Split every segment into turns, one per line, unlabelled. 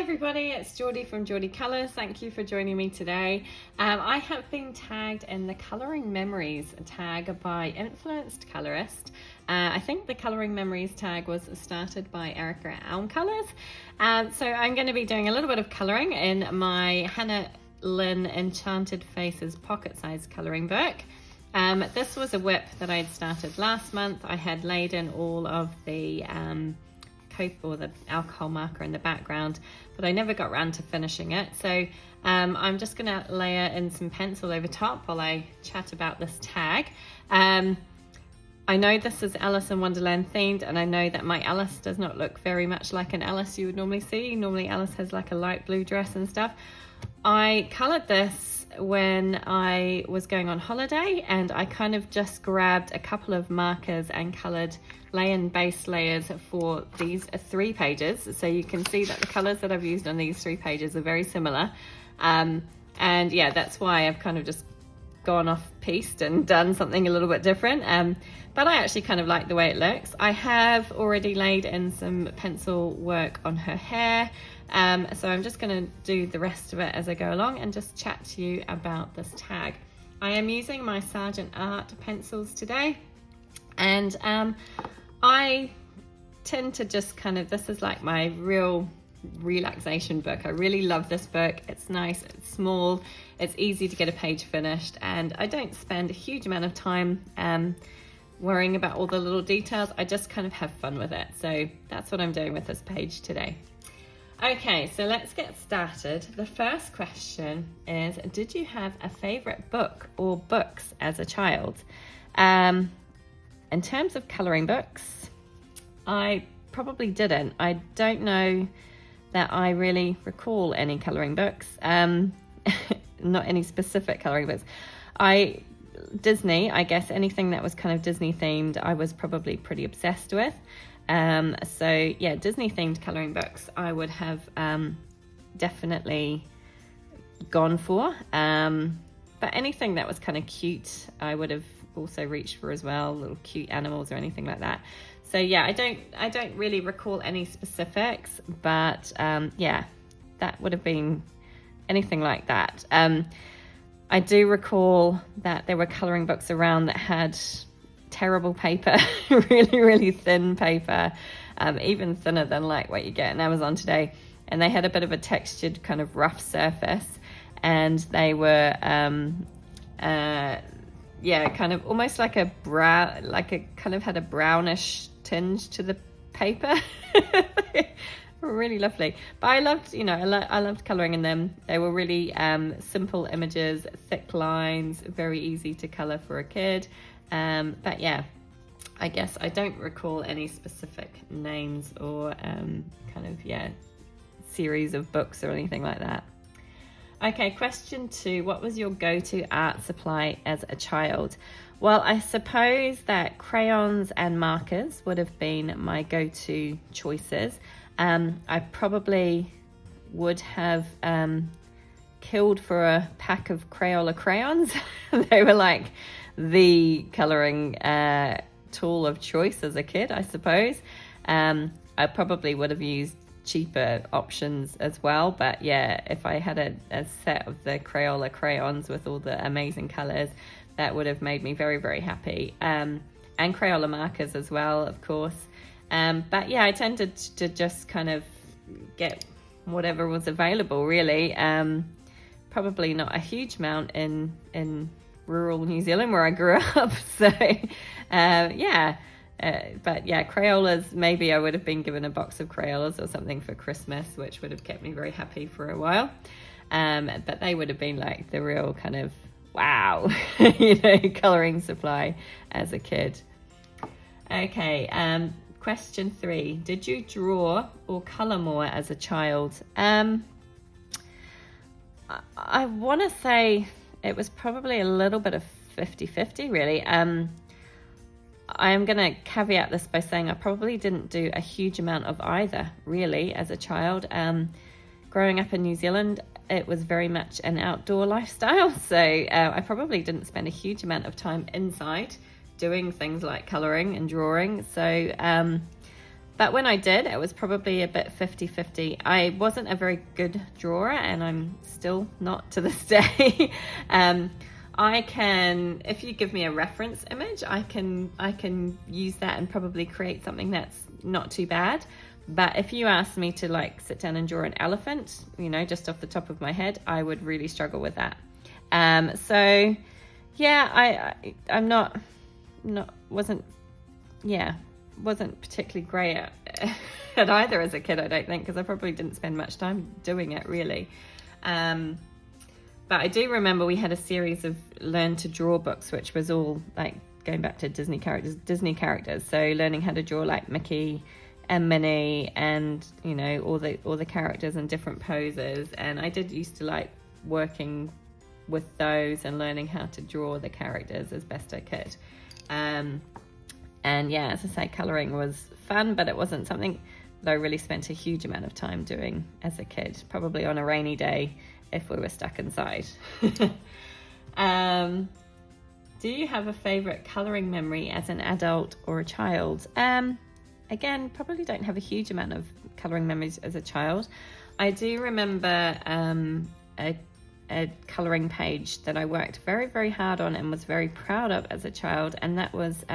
everybody, it's Geordie from Geordie Colors. Thank you for joining me today. I have been tagged in the Colouring Memories tag by Influenced Colorist. I think the Colouring Memories tag was started by Erica at Elmcolors. So I'm going to be doing a little bit of colouring in my Lynn Enchanted Faces pocket-sized colouring book. This was a whip that I'd started last month. I had laid in all of the or the alcohol marker in the background, but I never got around to finishing it. So I'm just going to layer in some pencil over top while I chat about this tag. I know this is Alice in Wonderland themed, and I know that my Alice does not look very much like an Alice you would normally see. Normally Alice has like a light blue dress and stuff. I coloured this when I was going on holiday, and I kind of just grabbed a couple of markers and coloured lay-in base layers for these 3 pages. So you can see that the colours that I've used on these 3 pages are very similar. And yeah, that's why I've kind of just gone off piste and done something a little bit different. But I actually kind of like the way it looks. I have already laid in some pencil work on her hair. So I'm just going to do the rest of it as I go along and just chat to you about this tag. I am using my Sargent Art Pencils today, and I tend to just this is like my real relaxation book. I really love this book. It's nice, it's small, it's easy to get a page finished, and I don't spend a huge amount of time worrying about all the little details. I just kind of have fun with it. So that's what I'm doing with this page today. Okay, so let's get started. The first question is, did you have a favorite book or books as a child? In terms of coloring books, I probably didn't. I don't know that I really recall any coloring books, not any specific coloring books. Disney, I guess anything that was kind of Disney themed, I was probably pretty obsessed with. So yeah, Disney themed coloring books I would have definitely gone for. But anything that was kind of cute, I would have also reached for as well, little cute animals or anything like that. So yeah, I don't really recall any specifics, but yeah, that would have been anything like that. I do recall that there were coloring books around that had terrible paper, really thin paper, even thinner than like what you get on Amazon today, and they had a bit of a textured kind of rough surface, and they were yeah, kind of almost like a brown, kind of had a brownish tinge to the paper. Really lovely. But I loved, I loved colouring in them. They were really simple images, thick lines, very easy to colour for a kid. But yeah, I guess I don't recall any specific names or series of books or anything like that. Okay, question 2. What was your go-to art supply as a child? Well, I suppose that crayons and markers would have been my go-to choices. I probably would have killed for a pack of Crayola crayons. They were like the colouring tool of choice as a kid, I suppose. I probably would have used cheaper options as well, but yeah, if I had a set of the Crayola crayons with all the amazing colours, that would have made me very happy. And Crayola markers as well, of course. But yeah, I tended to just kind of get whatever was available, really. Probably not a huge amount in rural New Zealand where I grew up. So yeah, but yeah, Crayolas, maybe I would have been given a box of Crayolas or something for Christmas, which would have kept me very happy for a while. But they would have been like the real kind of wow, colouring supply as a kid. Okay, question 3. Did you draw or colour more as a child? I want to say it was probably a little bit of 50-50, really. I am going to caveat this by saying I probably didn't do a huge amount of either, really, as a child. Growing up in New Zealand, it was very much an outdoor lifestyle, so I probably didn't spend a huge amount of time inside doing things like colouring and drawing. So But when I did, it was probably a bit 50-50. I wasn't a very good drawer, and I'm still not to this day. I can, if you give me a reference image, I can use that and probably create something that's not too bad. But if you asked me to like sit down and draw an elephant, you know, just off the top of my head, I would really struggle with that. So yeah, wasn't particularly great at either as a kid, I don't think, because I probably didn't spend much time doing it really. But I do remember we had a series of learn to draw books, which was all like going back to Disney characters. So learning how to draw like Mickey and Minnie, and you know, all the characters in different poses. And I did used to like working with those and learning how to draw the characters as best I could. And yeah, as I say, colouring was fun, but it wasn't something that I really spent a huge amount of time doing as a kid, probably on a rainy day if we were stuck inside. Do you have a favourite colouring memory as an adult or a child? Again, probably don't have a huge amount of colouring memories as a child. I do remember a colouring page that I worked very, very hard on and was very proud of as a child, and that was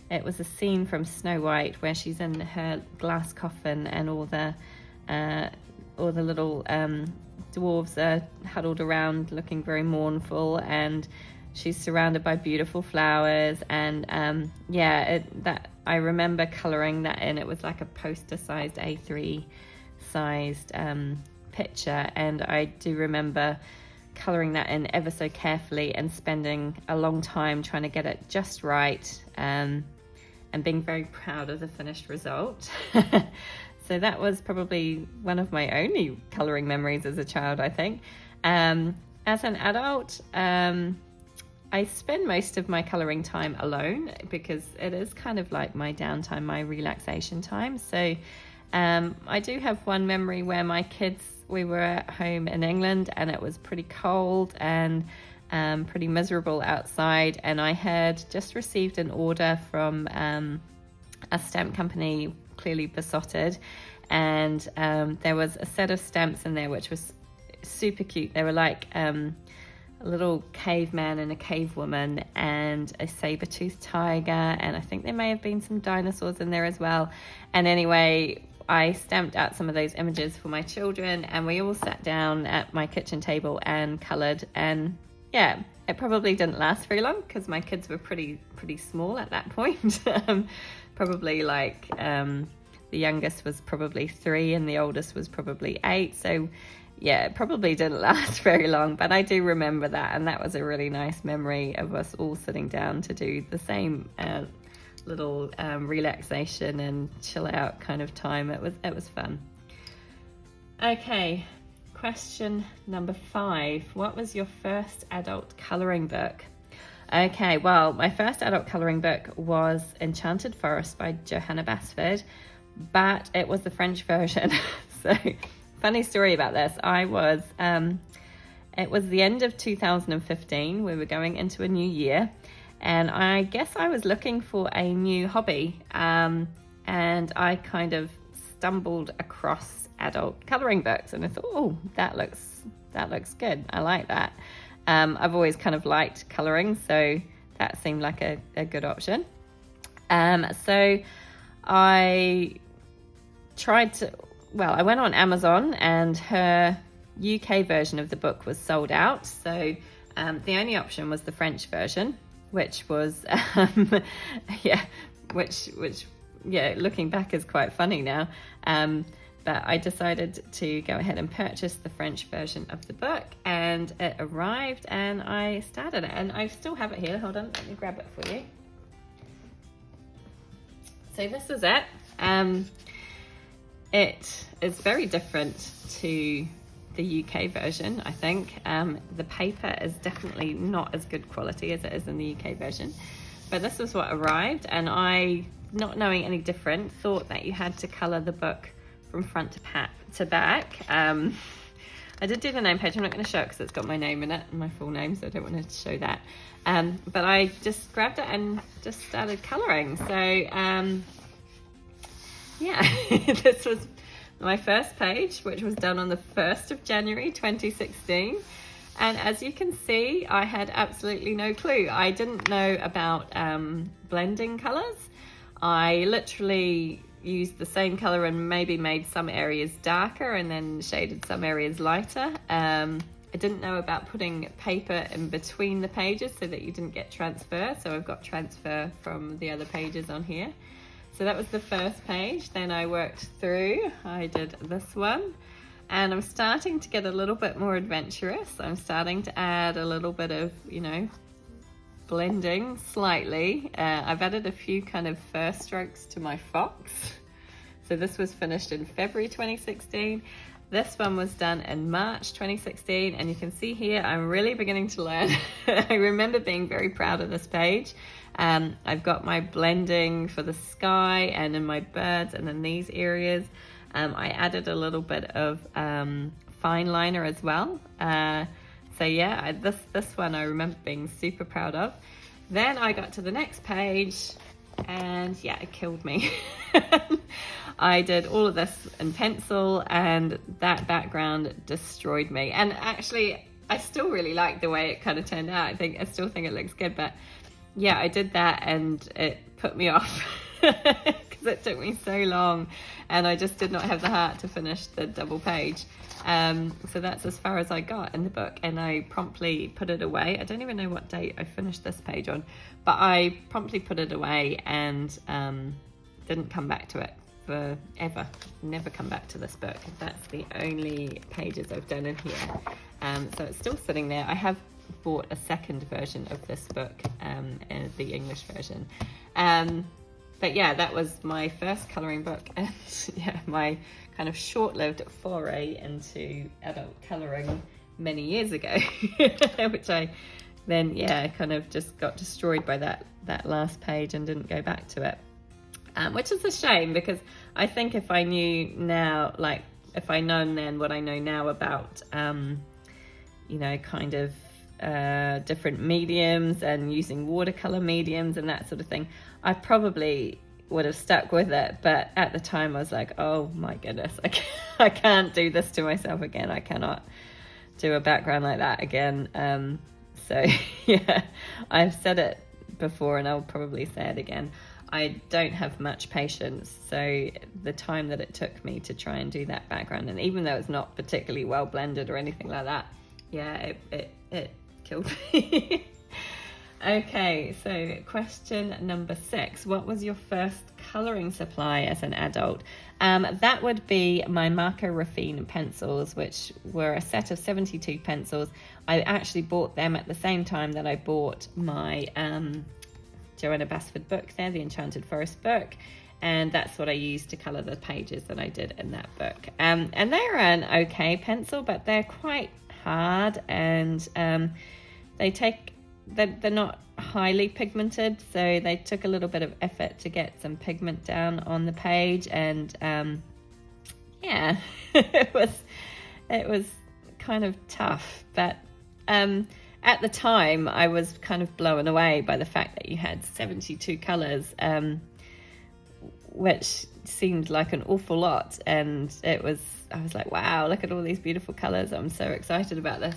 it was a scene from Snow White where she's in her glass coffin and all the little dwarves are huddled around looking very mournful, and she's surrounded by beautiful flowers. And that I remember colouring that in. It was like a poster-sized A3 sized picture, and I do remember colouring that in ever so carefully and spending a long time trying to get it just right, and being very proud of the finished result. So that was probably one of my only colouring memories as a child, I think. As an adult, I spend most of my colouring time alone because it is kind of like my downtime, my relaxation time. So I do have one memory where my kids, we were at home in England and it was pretty cold and pretty miserable outside, and I had just received an order from a stamp company, clearly besotted, and there was a set of stamps in there which was super cute. They were like a little caveman and a cavewoman and a saber-toothed tiger, and I think there may have been some dinosaurs in there as well. And anyway, I stamped out some of those images for my children, and we all sat down at my kitchen table and coloured. And yeah, it probably didn't last very long because my kids were pretty small at that point. Probably like the youngest was probably 3 and the oldest was probably 8. So yeah, it probably didn't last very long, but I do remember that, and that was a really nice memory of us all sitting down to do the same little relaxation and chill out kind of time. It was fun. Okay, question number 5. What was your first adult colouring book? Okay, well, my first adult colouring book was Enchanted Forest by Johanna Basford, but it was the French version. So funny story about this. It was the end of 2015. We were going into a new year, and I guess I was looking for a new hobby, and I kind of stumbled across adult colouring books, and I thought, oh, that looks good. I like that. I've always kind of liked colouring, so that seemed like a good option. So I went on Amazon, and her UK version of the book was sold out. So the only option was the French version, which was, looking back is quite funny now. But I decided to go ahead and purchase the French version of the book, and it arrived and I started it, and I still have it here. Hold on, let me grab it for you. So this is it. It is very different to the UK version, I think. The paper is definitely not as good quality as it is in the UK version, but this was what arrived, and I, not knowing any different, thought that you had to colour the book from front to back. I did do the name page. I'm not going to show it because it's got my name in it, my full name, so I don't want to show that. But I just grabbed it and just started colouring. So yeah, this was my first page, which was done on the 1st of January 2016. And as you can see, I had absolutely no clue. I didn't know about blending colors. I literally used the same color and maybe made some areas darker and then shaded some areas lighter. I didn't know about putting paper in between the pages so that you didn't get transfer. So I've got transfer from the other pages on here. So that was the first page. Then I worked through, I did this one. And I'm starting to get a little bit more adventurous. I'm starting to add a little bit of, blending slightly. I've added a few kind of first strokes to my fox. So this was finished in February 2016. This one was done in March 2016. And you can see here, I'm really beginning to learn. I remember being very proud of this page. I've got my blending for the sky and in my birds and in these areas. I added a little bit of fine liner as well. So yeah, this one I remember being super proud of. Then I got to the next page and yeah, it killed me. I did all of this in pencil and that background destroyed me. And actually, I still really like the way it kind of turned out. I still think it looks good, but yeah, I did that and it put me off. Because it took me so long and I just did not have the heart to finish the double page. So that's as far as I got in the book and I promptly put it away. I don't even know what date I finished this page on, but I promptly put it away and didn't come back to it forever. Never come back to this book. That's the only pages I've done in here. So it's still sitting there. I have bought a second version of this book, the English version. But yeah, that was my first colouring book and yeah, my kind of short-lived foray into adult colouring many years ago, which I then, yeah, kind of just got destroyed by that last page and didn't go back to it, which is a shame because I think if I knew now, like if I known then what I know now about, kind of different mediums and using watercolor mediums and that sort of thing, I probably would have stuck with it. But at the time I was like, oh my goodness, I can't do this to myself again. I cannot do a background like that again. So yeah, I've said it before and I'll probably say it again. I don't have much patience. So the time that it took me to try and do that background, and even though it's not particularly well blended or anything like that, yeah, it killed me. Okay, so question number 6. What was your first colouring supply as an adult? That would be my Marco Raffine pencils, which were a set of 72 pencils. I actually bought them at the same time that I bought my Joanna Basford book there, the Enchanted Forest book. And that's what I used to colour the pages that I did in that book. And they're an okay pencil, but they're quite hard and they're not highly pigmented, so they took a little bit of effort to get some pigment down on the page, and yeah, it was kind of tough, but at the time I was kind of blown away by the fact that you had 72 colors, which seemed like an awful lot, and I was like, wow, look at all these beautiful colors. I'm so excited about this.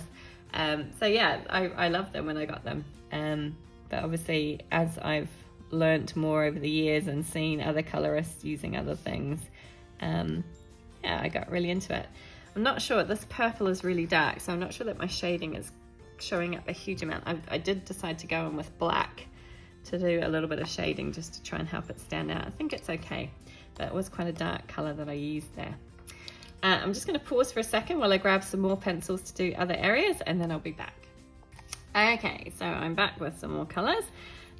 So yeah, I loved them when I got them. But obviously, as I've learnt more over the years and seen other colorists using other things, yeah, I got really into it. I'm not sure, this purple is really dark, so I'm not sure that my shading is showing up a huge amount. I did decide to go in with black to do a little bit of shading just to try and help it stand out. I think it's okay, but it was quite a dark colour that I used there. I'm just going to pause for a second while I grab some more pencils to do other areas, and then I'll be back. Okay, so I'm back with some more colours.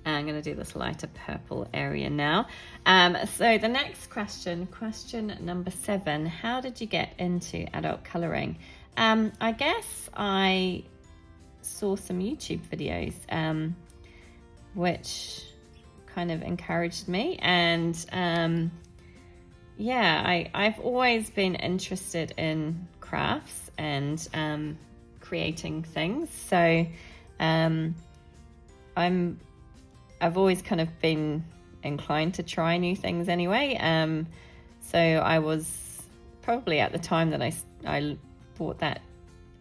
I'm going to do this lighter purple area now. So the next question number 7, how did you get into adult colouring? I guess I saw some YouTube videos, which kind of encouraged me, and yeah, I've always been interested in crafts and creating things, so I've always kind of been inclined to try new things anyway. So I was probably, at the time that I bought that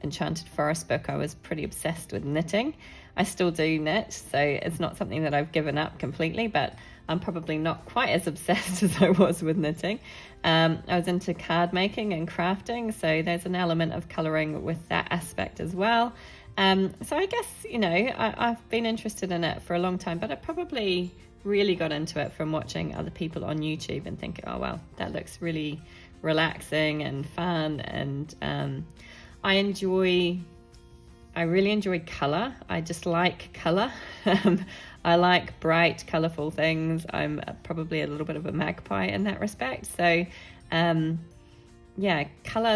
Enchanted Forest book, I was pretty obsessed with knitting. I still do knit, so it's not something that I've given up completely, but I'm probably not quite as obsessed as I was with knitting. I was into card making and crafting, so there's an element of colouring with that aspect as well. So I guess, I've been interested in it for a long time, but I probably really got into it from watching other people on YouTube and thinking, oh, well, that looks really relaxing and fun. And I really enjoy colour. I just like colour. I like bright, colourful things. I'm probably a little bit of a magpie in that respect. So, colour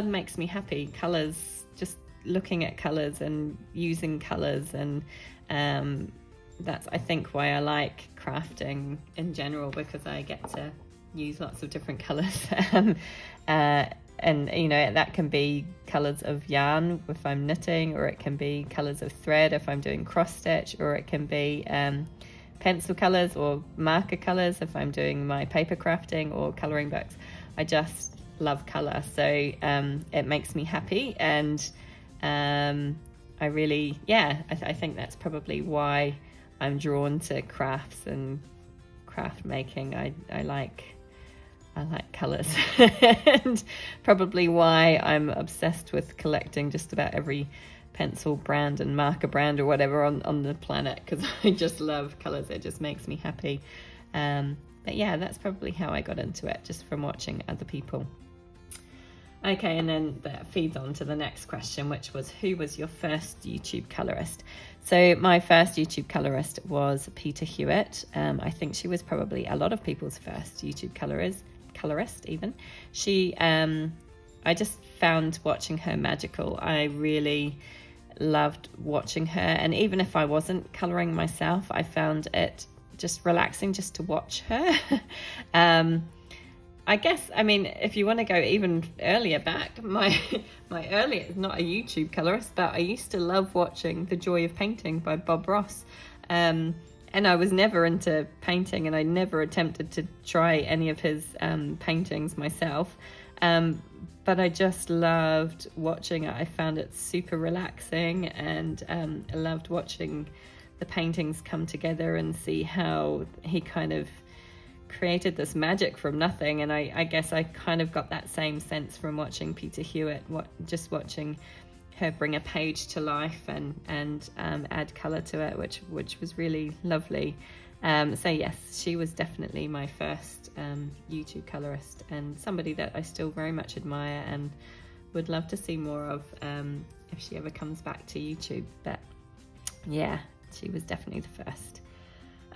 makes me happy. Colours, just looking at colours and using colours. And that's, I think, why I like crafting in general, because I get to use lots of different colours. And, that can be colours of yarn if I'm knitting, or it can be colours of thread if I'm doing cross stitch, or it can be pencil colours or marker colours if I'm doing my paper crafting or colouring books. I just love colour. So it makes me happy. And I really, I think that's probably why I'm drawn to crafts and craft making. I like colours. And probably why I'm obsessed with collecting just about every pencil brand and marker brand or whatever on the planet, because I just love colours. It just makes me happy. But yeah, that's probably how I got into it, just from watching other people. Okay, and then that feeds on to the next question, which was, who was your first YouTube colorist? So my first YouTube colorist was Peter Hewitt. I think she was probably a lot of people's first YouTube colorist even. She, I just found watching her magical. I really loved watching her, and even if I wasn't coloring myself, I found it just relaxing just to watch her. I guess, I mean, if you want to go even earlier back, my earlier, not a YouTube colorist, but I used to love watching The Joy of Painting by Bob Ross. And I was never into painting, and I never attempted to try any of his paintings myself. But I just loved watching it. I found it super relaxing, and I loved watching the paintings come together and see how he kind of created this magic from nothing. And I guess I kind of got that same sense from watching Peter Hewitt, just watching her bring a page to life and add colour to it, which was really lovely. So yes, she was definitely my first YouTube colorist, and somebody that I still very much admire and would love to see more of if she ever comes back to YouTube. But yeah, she was definitely the first.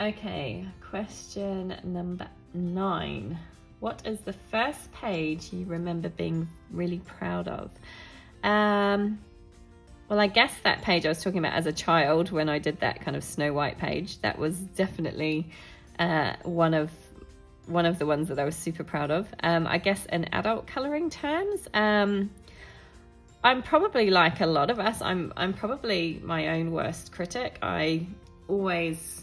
Okay, question number 9. What is the first page you remember being really proud of? Well, I guess that page I was talking about as a child, when I did that kind of Snow White page, that was definitely one of the ones that I was super proud of. I guess in adult colouring terms, I'm probably like a lot of us. I'm probably my own worst critic. I always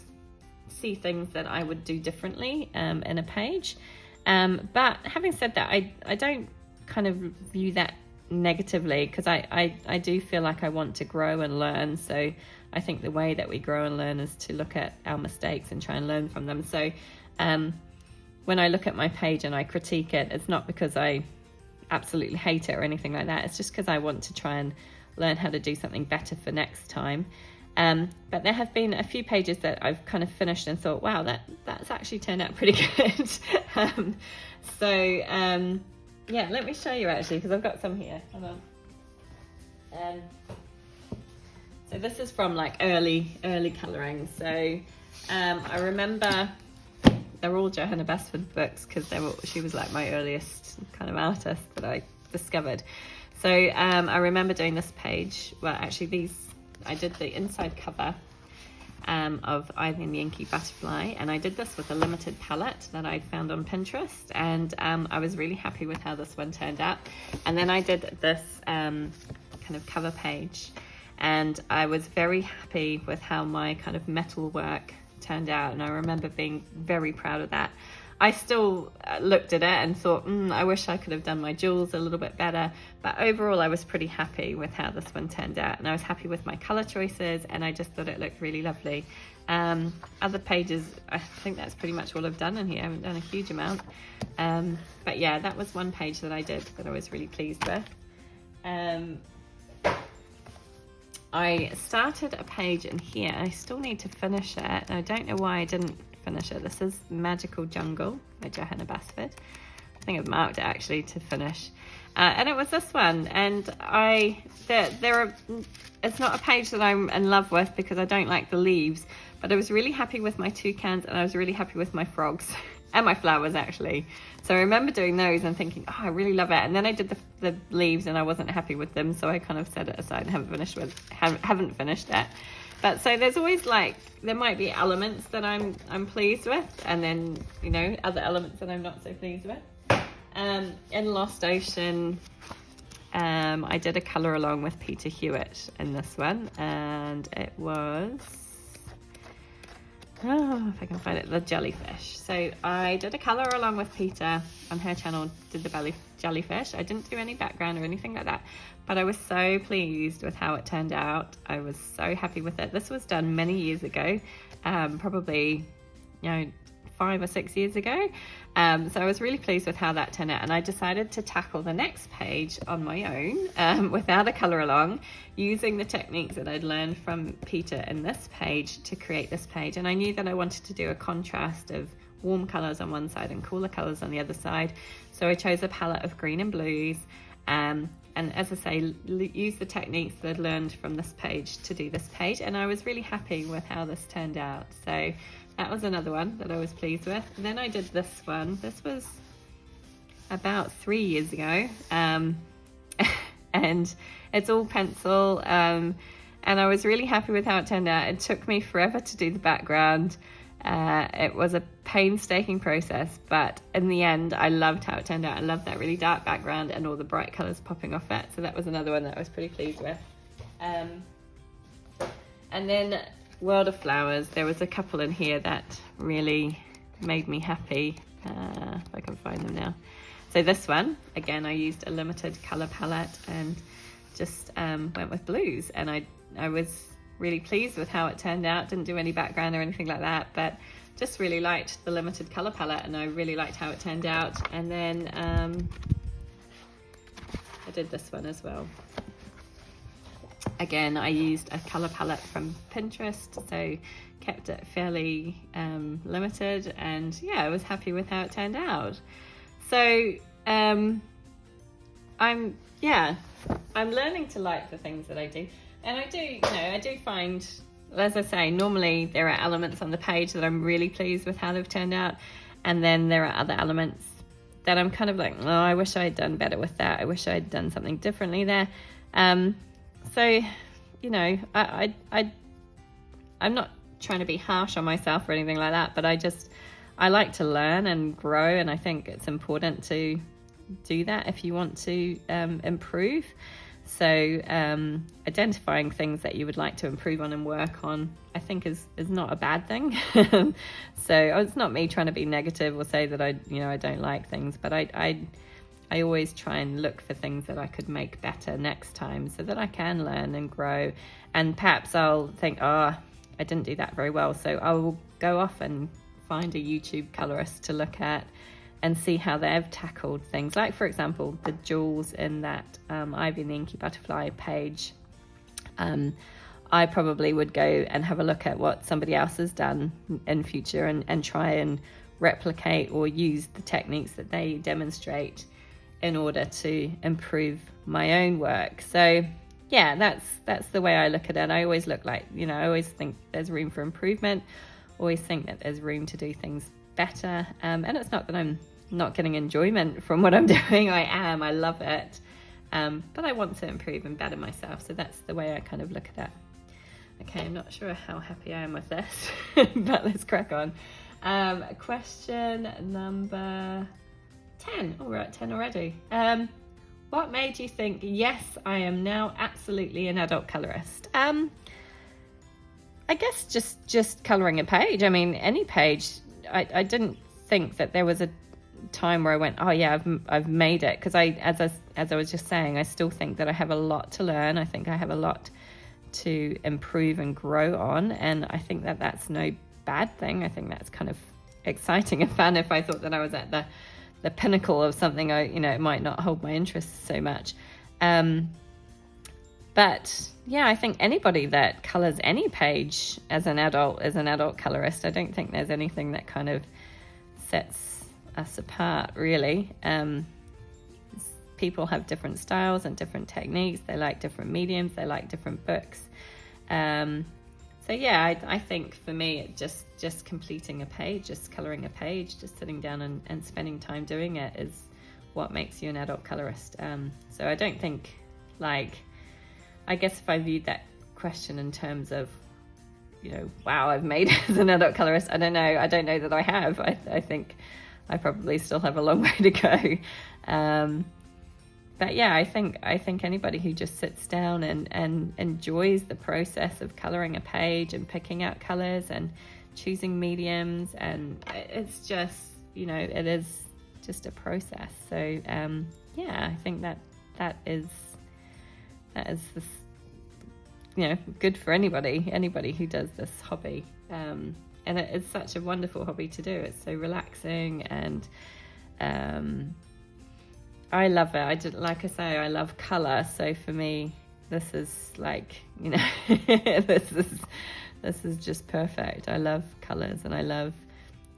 see things that I would do differently in a page. But having said that, I don't kind of view that negatively, because I do feel like I want to grow and learn. So I think the way that we grow and learn is to look at our mistakes and try and learn from them. So when I look at my page and I critique it, it's not because I absolutely hate it or anything like that. It's just because I want to try and learn how to do something better for next time. But there have been a few pages that I've kind of finished and thought, wow, that's actually turned out pretty good. Yeah, let me show you actually, because I've got some here. Hold on. So this is from like early colouring. So I remember they're all Johanna Basford books, because she was like my earliest kind of artist that I discovered. So I remember doing this page. Well, actually I did the inside cover of Ivy and the Inky Butterfly, and I did this with a limited palette that I'd found on Pinterest, and I was really happy with how this one turned out. And then I did this kind of cover page, and I was very happy with how my kind of metal work turned out, and I remember being very proud of that. I still looked at it and thought, I wish I could have done my jewels a little bit better. But overall, I was pretty happy with how this one turned out. And I was happy with my color choices, and I just thought it looked really lovely. Other pages, I think that's pretty much all I've done in here. I haven't done a huge amount. But yeah, that was one page that I did that I was really pleased with. I started a page in here. I still need to finish it. I don't know why I didn't finish it. This is Magical Jungle by Johanna Basford. I think I've marked it actually to finish. And it was this one. And it's not a page that I'm in love with because I don't like the leaves, but I was really happy with my toucans, and I was really happy with my frogs and my flowers actually. So I remember doing those and thinking, oh, I really love it. And then I did the leaves and I wasn't happy with them, so I kind of set it aside and haven't finished it. But so there's always there might be elements that I'm pleased with, and then, you know, other elements that I'm not so pleased with. In Lost Ocean, I did a colour along with Peter Hewitt in this one, and it was, if I can find it, the jellyfish. So I did a colour along with Peter on her channel, did the jellyfish. I didn't do any background or anything like that, but I was so pleased with how it turned out. I was so happy with it. This was done many years ago, probably, 5 or 6 years ago. So I was really pleased with how that turned out, and I decided to tackle the next page on my own without a colour along, using the techniques that I'd learned from Peter in this page to create this page. And I knew that I wanted to do a contrast of warm colours on one side and cooler colours on the other side. So I chose a palette of green and blues, and as I say, use the techniques that I'd learned from this page to do this page, and I was really happy with how this turned out. So that was another one that I was pleased with. And then I did this one. This was about 3 years ago, and it's all pencil, and I was really happy with how it turned out. It took me forever to do the background. It was a painstaking process, but in the end I loved how it turned out. I loved that really dark background and all the bright colours popping off it. So that was another one that I was pretty pleased with. And then World of Flowers, there was a couple in here that really made me happy, if I can find them now. So this one, again, I used a limited colour palette and just went with blues, and I was really pleased with how it turned out. Didn't do any background or anything like that, but just really liked the limited colour palette, and I really liked how it turned out. And then I did this one as well. Again, I used a colour palette from Pinterest, so kept it fairly limited, and yeah, I was happy with how it turned out. So I'm learning to like the things that I do, and I do find, as I say, normally there are elements on the page that I'm really pleased with how they've turned out, and then there are other elements that I'm kind of like, oh, I wish I had done better with that. I wish I had done something differently there. So, I'm not trying to be harsh on myself or anything like that, but I like to learn and grow, and I think it's important to do that if you want to improve. So identifying things that you would like to improve on and work on, I think is not a bad thing. So it's not me trying to be negative or say that I don't like things, but I always try and look for things that I could make better next time so that I can learn and grow. And perhaps I'll think, oh, I didn't do that very well, so I will go off and find a YouTube colorist to look at and see how they've tackled things. Like, for example, the jewels in that Ivy and the Inky Butterfly page. I probably would go and have a look at what somebody else has done in future and try and replicate or use the techniques that they demonstrate in order to improve my own work. So yeah, that's the way I look at it. I always look like, I always think there's room for improvement, always think that there's room to do things better. And it's not that I'm not getting enjoyment from what I'm doing. I love it. But I want to improve and better myself. So that's the way I kind of look at it. Okay, I'm not sure how happy I am with this, but let's crack on. Question number 10. Oh, we're at 10 already. What made you think, yes, I am now absolutely an adult colorist? I guess just coloring a page. I mean, any page. I didn't think that there was a time where I went, oh yeah, I've made it, because as I was just saying, I still think that I have a lot to learn. I think I have a lot to improve and grow on, and I think that that's no bad thing. I think that's kind of exciting and fun. If I thought that I was at the pinnacle of something, it might not hold my interest so much. But yeah, I think anybody that colors any page as an adult is an adult colorist. I don't think there's anything that kind of sets us apart, really. People have different styles and different techniques. They like different mediums. They like different books. So yeah, I think for me, just completing a page, just coloring a page, just sitting down and spending time doing it is what makes you an adult colorist. So I don't think, I guess if I viewed that question in terms of, wow, I've made it as an adult colorist, I don't know that I have. I think I probably still have a long way to go. But yeah, I think anybody who just sits down and enjoys the process of coloring a page and picking out colors and choosing mediums, and it's just, it is just a process. So yeah, I think that is this, good for anybody who does this hobby. And it is such a wonderful hobby to do. It's so relaxing, and I love it. Like I say, I love color. So for me, this is this is just perfect. I love colors, and I love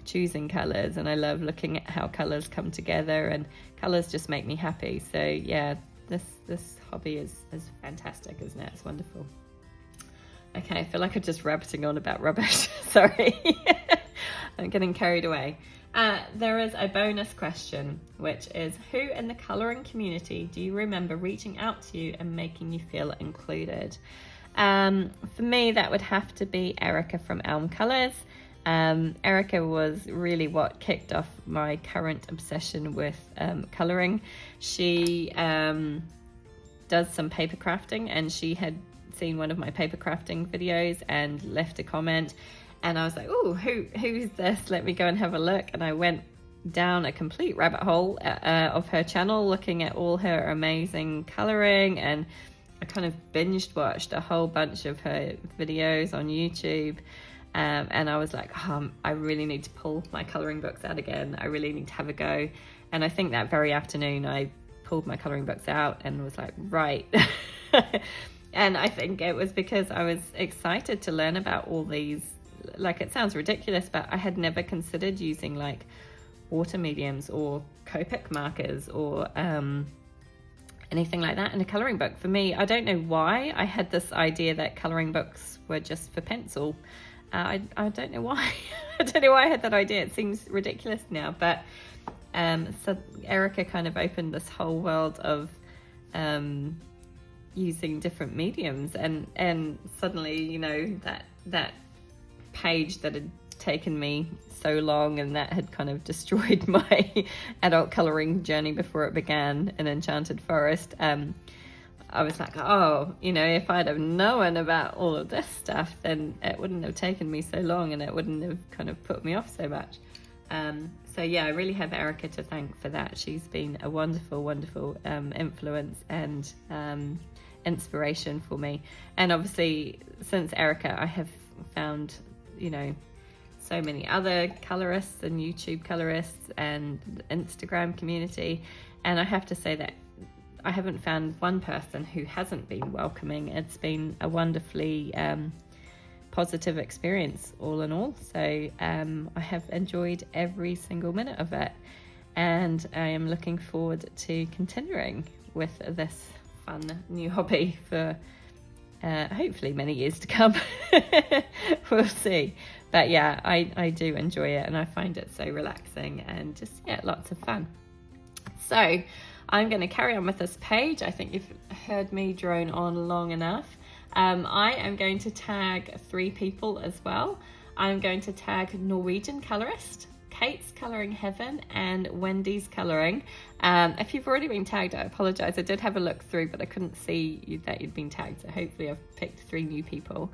choosing colors, and I love looking at how colors come together, and colors just make me happy. So yeah, this hobby is fantastic, isn't it? It's wonderful. Okay, I feel like I'm just rabbiting on about rubbish. Sorry. I'm getting carried away. There is a bonus question, which is, who in the colouring community do you remember reaching out to you and making you feel included? For me, that would have to be Erica from Elmcolors. Erica was really what kicked off my current obsession with colouring. She does some paper crafting, and she had seen one of my paper crafting videos and left a comment, and I was like, oh, who's this? Let me go and have a look. And I went down a complete rabbit hole of her channel, looking at all her amazing colouring, and I kind of binged watched a whole bunch of her videos on YouTube. And I was like, I really need to pull my colouring books out again. I really need to have a go. And I think that very afternoon I pulled my colouring books out and was like, right. And I think it was because I was excited to learn about all these, it sounds ridiculous, but I had never considered using water mediums or Copic markers or anything like that in a colouring book. For me, I don't know why I had this idea that colouring books were just for pencil. I don't know why. I don't know why I had that idea. It seems ridiculous now, but so Erica kind of opened this whole world of using different mediums, and suddenly, that page that had taken me so long and that had kind of destroyed my adult colouring journey before it began in Enchanted Forest. I was like, if I'd have known about all of this stuff, then it wouldn't have taken me so long, and it wouldn't have kind of put me off so much. So yeah, I really have Erica to thank for that. She's been a wonderful, wonderful influence and inspiration for me. And obviously, since Erica, I have found, so many other colorists and YouTube colorists and the Instagram community. And I have to say that I haven't found one person who hasn't been welcoming. It's been a wonderfully positive experience all in all. So I have enjoyed every single minute of it, and I am looking forward to continuing with this fun new hobby for hopefully many years to come. We'll see. But yeah, I do enjoy it, and I find it so relaxing and just lots of fun. So I'm going to carry on with this page. I think you've heard me drone on long enough. I am going to tag 3 people as well. I'm going to tag Norwegian Colorist, Kate's Colouring Heaven, and Wendy's Colouring. If you've already been tagged, I apologise. I did have a look through, but I couldn't see that you'd been tagged. So hopefully I've picked 3 new people.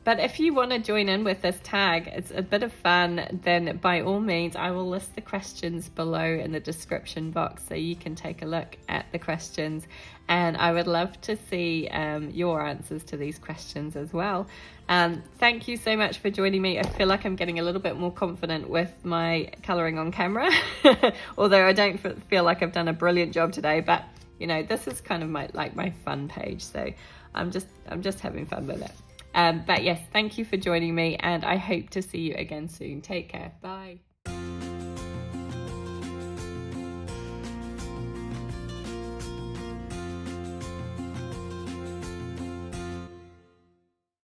But if you want to join in with this tag, it's a bit of fun, then by all means, I will list the questions below in the description box so you can take a look at the questions. And I would love to see your answers to these questions as well. Thank you so much for joining me. I feel like I'm getting a little bit more confident with my colouring on camera, although I don't feel like I've done a brilliant job today, but you know, this is kind of my fun page, so I'm just having fun with it. But yes, thank you for joining me, and I hope to see you again soon. Take care. Bye.